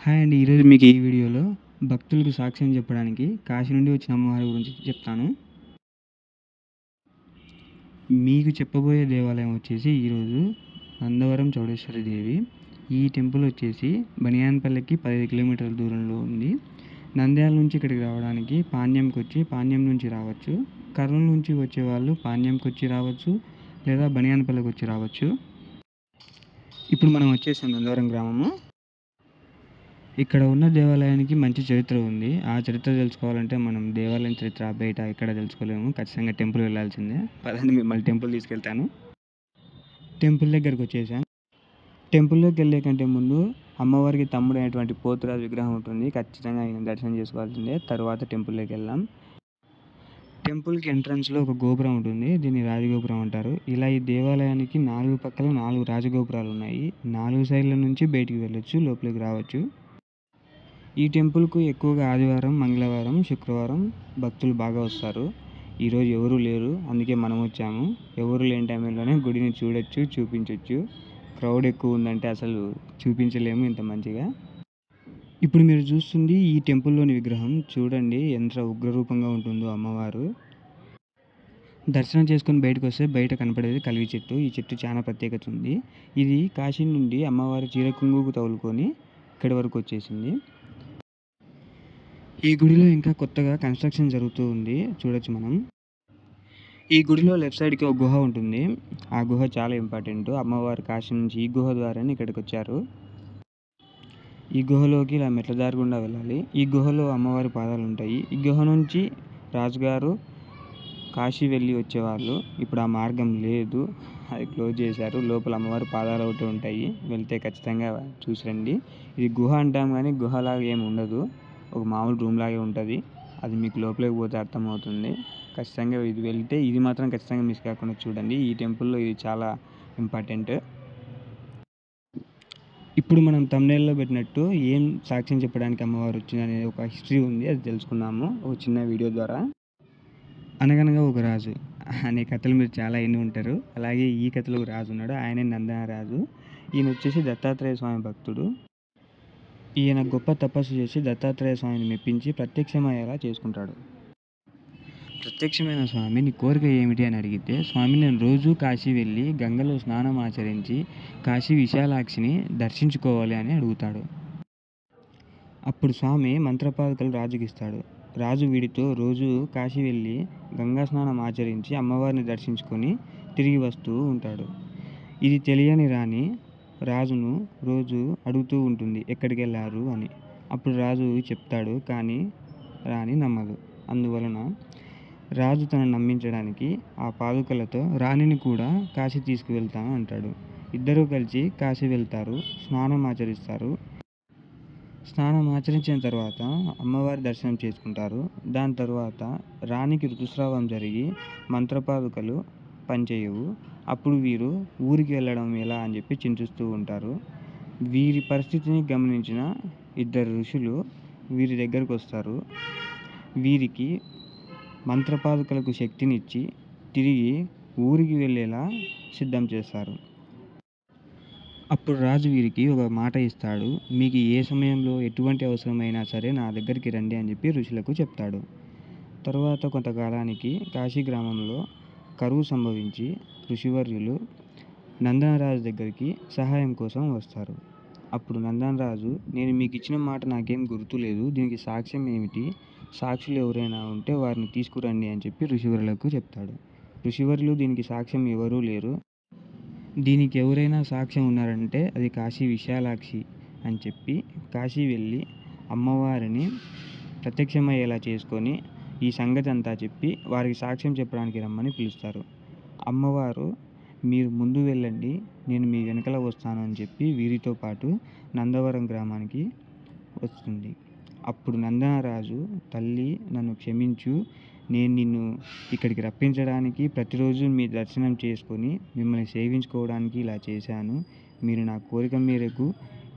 Hi అండి. ఈరోజు మీకు ఈ వీడియోలో భక్తులకు సాక్ష్యం చెప్పడానికి కాశీ నుండి వచ్చిన అమ్మవారి గురించి చెప్తాను. మీకు చెప్పబోయే దేవాలయం వచ్చేసి ఈరోజు నందవరం చౌడేశ్వరి దేవి. ఈ టెంపుల్ వచ్చేసి బనియాన్పల్లికి 15 కిలోమీటర్ల దూరంలో ఉంది. నంద్యాల నుంచి ఇక్కడికి రావడానికి పాణ్యంకి వచ్చి పాణ్యం నుంచి రావచ్చు. కర్నూలు నుంచి వచ్చేవాళ్ళు పాణ్యంకి వచ్చి రావచ్చు, లేదా బనియాన్పల్లికి వచ్చి రావచ్చు. ఇప్పుడు మనం వచ్చేసాం నందవరం గ్రామము. ఇక్కడ ఉన్న దేవాలయానికి మంచి చరిత్ర ఉంది. ఆ చరిత్ర తెలుసుకోవాలంటే మనం దేవాలయం చరిత్ర బయట ఎక్కడ తెలుసుకోలేము. ఖచ్చితంగా టెంపుల్ వెళ్ళాల్సిందే. పదండి మిమ్మల్ని టెంపుల్ తీసుకెళ్తాను. టెంపుల్ దగ్గరకు వచ్చేసాం. టెంపుల్లోకి వెళ్ళే కంటే ముందు అమ్మవారికి తమ్ముడు అయినటువంటి పోతురాజు విగ్రహం ఉంటుంది. ఖచ్చితంగా ఆయన దర్శనం చేసుకోవాల్సిందే. తర్వాత టెంపుల్లోకి వెళ్దాం. టెంపుల్కి ఎంట్రన్స్లో ఒక గోపురం ఉంటుంది. దీన్ని రాజగోపురం అంటారు. ఇలా ఈ దేవాలయానికి 4 పక్కల 4 రాజగోపురాలు ఉన్నాయి. 4 సైడ్ల నుంచి బయటికి వెళ్ళొచ్చు, లోపలికి రావచ్చు. ఈ టెంపుల్కు ఎక్కువగా ఆదివారం, మంగళవారం, శుక్రవారం భక్తులు బాగా వస్తారు. ఈరోజు ఎవరూ లేరు, అందుకే మనం వచ్చాము. ఎవరు లేని టైంలోనే గుడిని చూడొచ్చు, చూపించవచ్చు. క్రౌడ్ ఎక్కువ ఉందంటే అసలు చూపించలేము ఇంత మంచిగా. ఇప్పుడు మీరు చూస్తుంది ఈ టెంపుల్లోని విగ్రహం. చూడండి ఎంత ఉగ్రరూపంగా ఉంటుందో అమ్మవారు. దర్శనం చేసుకొని బయటకు వస్తే బయట కనపడేది కల్వి చెట్టు. ఈ చెట్టు చాలా ప్రత్యేకత ఉంది. ఇది కాశీ నుండి అమ్మవారి చీర కుంగుకు తగులుకొని ఇక్కడి వరకు వచ్చేసింది. ఈ గుడిలో ఇంకా కొత్తగా కన్స్ట్రక్షన్ జరుగుతూ ఉంది, చూడొచ్చు మనం. ఈ గుడిలో లెఫ్ట్ సైడ్కి ఒక గుహ ఉంటుంది. ఆ గుహ చాలా ఇంపార్టెంట్. అమ్మవారు కాశీ నుంచి ఈ గుహ ద్వారానే ఇక్కడికి వచ్చారు. ఈ గుహలోకి ఇలా మెట్ల దారి గుండా వెళ్ళాలి. ఈ గుహలో అమ్మవారి పాదాలు ఉంటాయి. ఈ గుహ నుంచి రాజుగారు కాశీ వెళ్ళి వచ్చేవాళ్ళు. ఇప్పుడు ఆ మార్గం లేదు, అది క్లోజ్ చేశారు. లోపల అమ్మవారి పాదాలు ఒకటి ఉంటాయి. వెళ్తే ఖచ్చితంగా చూసి రండి. ఇది గుహ అంటాం కానీ గుహలాగా ఏమి ఉండదు, ఒక మామూలు రూమ్ లాగే ఉంటుంది. అది మీకు లోపలికి పోతే అర్థమవుతుంది. ఖచ్చితంగా ఇది వెళ్తే ఇది మాత్రం ఖచ్చితంగా మిస్ కాకుండా చూడండి. ఈ టెంపుల్లో ఇది చాలా ఇంపార్టెంట్. ఇప్పుడు మనం థంబ్నెయిల్లో పెట్టినట్టు ఏం సాక్ష్యం చెప్పడానికి అమ్మవారు వచ్చింది అనేది ఒక హిస్టరీ ఉంది, అది తెలుసుకున్నాము ఒక చిన్న వీడియో ద్వారా. అనగనగా ఒక రాజు అనే కథలు మీరు చాలా ఎన్ని ఉంటారు. అలాగే ఈ కథలో ఒక రాజు ఉన్నాడు, ఆయనే నందన రాజు. ఈయన వచ్చేసి దత్తాత్రేయ స్వామి భక్తుడు. ఈయన గొప్ప తపస్సు చేసి దత్తాత్రేయ స్వామిని మెప్పించి ప్రత్యక్షమయ్యేలా చేసుకుంటాడు. ప్రత్యక్షమైన స్వామి నీ కోరిక ఏమిటి అని అడిగితే, స్వామి నేను రోజు కాశీ వెళ్ళి గంగలో స్నానం ఆచరించి కాశీ విశాలాక్షిని దర్శించుకోవాలి అని అడుగుతాడు. అప్పుడు స్వామి మంత్రపాదుకలు రాజుకి ఇస్తాడు. రాజు వీడితో రోజు కాశీ వెళ్ళి గంగా స్నానం ఆచరించి అమ్మవారిని దర్శించుకొని తిరిగి వస్తూ ఉంటాడు. ఇది తెలియని రాణి రాజును రోజు అడుగుతూ ఉంటుంది ఎక్కడికి వెళ్ళారు అని. అప్పుడు రాజు చెప్తాడు, కానీ రాణి నమ్మదు. అందువలన రాజు తనను నమ్మించడానికి ఆ పాదుకలతో రాణిని కూడా కాశీ తీసుకువెళ్తాను అంటాడు. ఇద్దరూ కలిసి కాశీ వెళ్తారు, స్నానం ఆచరిస్తారు. స్నానం ఆచరించిన తర్వాత అమ్మవారి దర్శనం చేసుకుంటారు. దాని తర్వాత రాణికి ఋతుస్రావం జరిగి మంత్రపాదుకలు పనిచేయవు. అప్పుడు వీరు ఊరికి వెళ్ళడం ఎలా అని చెప్పి చింతిస్తూ ఉంటారు. వీరి పరిస్థితిని గమనించిన 2 ఋషులు వీరి దగ్గరకు వస్తారు. వీరికి మంత్రపాదుకలకు శక్తినిచ్చి తిరిగి ఊరికి వెళ్ళేలా సిద్ధం చేస్తారు. అప్పుడు రాజు వీరికి ఒక మాట ఇస్తాడు, మీకు ఏ సమయంలో ఎటువంటి అవసరమైనా సరే నా దగ్గరికి రండి అని చెప్పి ఋషులకు చెప్తాడు. తర్వాత కొంతకాలానికి కాశీ గ్రామంలో కరువు సంభవించి ఋషివర్యులు నందనరాజు దగ్గరికి సహాయం కోసం వస్తారు. అప్పుడు నందనరాజు, నేను మీకు ఇచ్చిన మాట నాకేం గుర్తులేదు, దీనికి సాక్ష్యం ఏమిటి, సాక్షులు ఎవరైనా ఉంటే వారిని తీసుకురండి అని చెప్పి ఋషివర్యులకు చెప్తాడు. ఋషివర్యులు దీనికి సాక్ష్యం ఎవరూ లేరు, దీనికి ఎవరైనా సాక్ష్యం ఉన్నారంటే అది కాశీ విశాలాక్షి అని చెప్పి కాశీ వెళ్ళి అమ్మవారిని ప్రత్యక్షమయ్యేలా చేసుకొని ఈ సంగతి అంతా చెప్పి వారికి సాక్ష్యం చెప్పడానికి రమ్మని పిలుస్తారు. అమ్మవారు మీరు ముందు వెళ్ళండి, నేను మీ వెనకల వస్తాను అని చెప్పి వీరితో పాటు నందవరం గ్రామానికి వస్తుంది. అప్పుడు నందనరాజు, తల్లి నన్ను క్షమించు, నేను నిన్ను ఇక్కడికి రప్పించడానికి ప్రతిరోజు మీ దర్శనం చేసుకొని మిమ్మల్ని సేవించుకోవడానికి ఇలా చేశాను. మీరు నా కోరిక మేరకు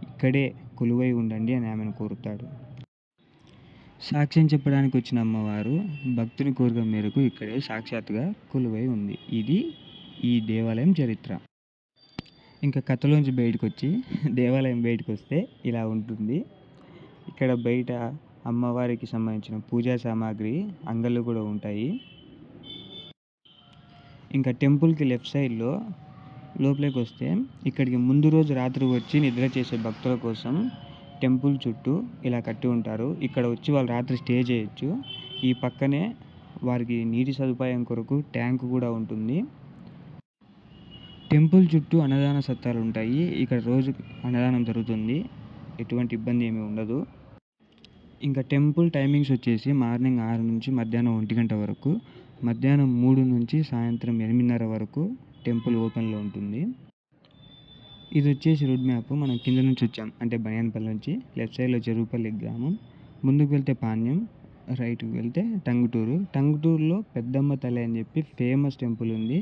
ఇక్కడే కొలువై ఉండండి అని ఆమెను కోరుతాడు. సాక్ష్యం చెప్పడానికి వచ్చిన అమ్మవారు భక్తుని కోరిక మేరకు ఇక్కడే సాక్షాత్తుగా కొలువై ఉంది. ఇది ఈ దేవాలయం చరిత్ర. ఇంకా కథలోంచి బయటకొచ్చి దేవాలయం బయటకొస్తే ఇలా ఉంటుంది. ఇక్కడ బయట అమ్మవారికి సంబంధించిన పూజా సామాగ్రి అంగళ్ళు కూడా ఉంటాయి. ఇంకా టెంపుల్కి లెఫ్ట్ సైడ్లో లోపలికి వస్తే ఇక్కడికి ముందు రోజు రాత్రి వచ్చి నిద్ర చేసే భక్తుల కోసం టెంపుల్ చుట్టూ ఇలా కట్టి ఉంటారు. ఇక్కడ వచ్చి వాళ్ళు రాత్రి స్టే చేయొచ్చు. ఈ పక్కనే వారికి నీటి సదుపాయం కొరకు ట్యాంక్ కూడా ఉంటుంది. టెంపుల్ చుట్టూ అన్నదాన సత్రాలు ఉంటాయి. ఇక్కడ రోజు అన్నదానం జరుగుతుంది. ఎటువంటి ఇబ్బంది ఏమీ ఉండదు. ఇంకా టెంపుల్ టైమింగ్స్ వచ్చేసి మార్నింగ్ 6 నుంచి మధ్యాహ్నం 1 గంట వరకు, మధ్యాహ్నం 3 నుంచి సాయంత్రం 8:30 వరకు టెంపుల్ ఓపెన్లో ఉంటుంది. ఇది వచ్చేసి రోడ్ మ్యాప్. మనం కింద నుంచి వచ్చాం, అంటే బనియాన్పల్లి నుంచి. లెఫ్ట్ సైడ్లో చెరువుపల్లి గ్రామం, ముందుకు వెళ్తే పాణ్యం, రైట్కి వెళ్తే టంగుటూరు. టంగుటూరులో పెద్దమ్మ తల్లి అని చెప్పి ఫేమస్ టెంపుల్ ఉంది.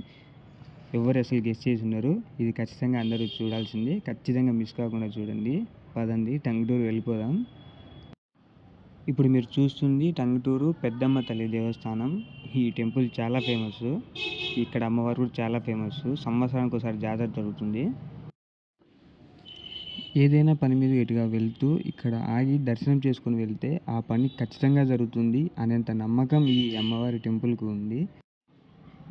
ఎవరు అసలు గెస్ చేసి ఉన్నారు. ఇది ఖచ్చితంగా అందరూ చూడాల్సింది. ఖచ్చితంగా మిస్ కాకుండా చూడండి. పదండి టంగుటూరు వెళ్ళిపోదాం. ఇప్పుడు మీరు చూస్తుంది టంగుటూరు పెద్దమ్మ తల్లి దేవస్థానం. ఈ టెంపుల్ చాలా ఫేమస్. ఇక్కడ అమ్మవారు కూడా చాలా ఫేమస్. సంవత్సరానికి ఒకసారి జాతర జరుగుతుంది. ఏదైనా పని మీద ఎటుగా వెళ్తూ ఇక్కడ ఆగి దర్శనం చేసుకుని వెళ్తే ఆ పని ఖచ్చితంగా జరుగుతుంది అనేంత నమ్మకం ఈ అమ్మవారి టెంపుల్కి ఉంది.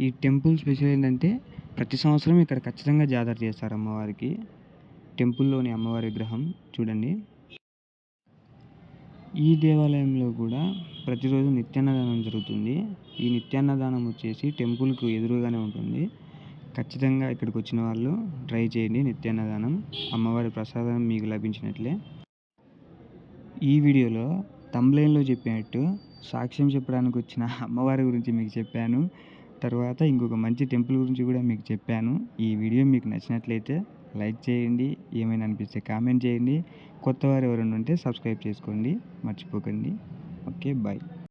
ఈ టెంపుల్ స్పెషల్ ఏంటంటే ప్రతి సంవత్సరం ఇక్కడ ఖచ్చితంగా జాతర చేస్తారు అమ్మవారికి. టెంపుల్లోని అమ్మవారి విగ్రహం చూడండి. ఈ దేవాలయంలో కూడా ప్రతిరోజు నిత్యాన్నదానం జరుగుతుంది. ఈ నిత్యాన్నదానం వచ్చేసి టెంపుల్కు ఎదురుగానే ఉంటుంది. ఖచ్చితంగా ఇక్కడికి వచ్చిన వాళ్ళు ట్రై చేయండి నిత్యాన్నదానం. అమ్మవారి ప్రసాదం మీకు లభించినట్లే. ఈ వీడియోలో థంబ్నెయిల్లో చెప్పినట్టు సాక్ష్యం చెప్పడానికి వచ్చిన అమ్మవారి గురించి మీకు చెప్పాను. తర్వాత ఇంకొక మంచి టెంపుల్ గురించి కూడా మీకు చెప్పాను. ఈ వీడియో మీకు నచ్చినట్లయితే లైక్ చేయండి. ఏమైనా అనిపిస్తే కామెంట్ చేయండి. కొత్త వారు ఎవరైనా ఉంటే సబ్స్క్రైబ్ చేసుకోండి, మర్చిపోకండి. Okay, bye.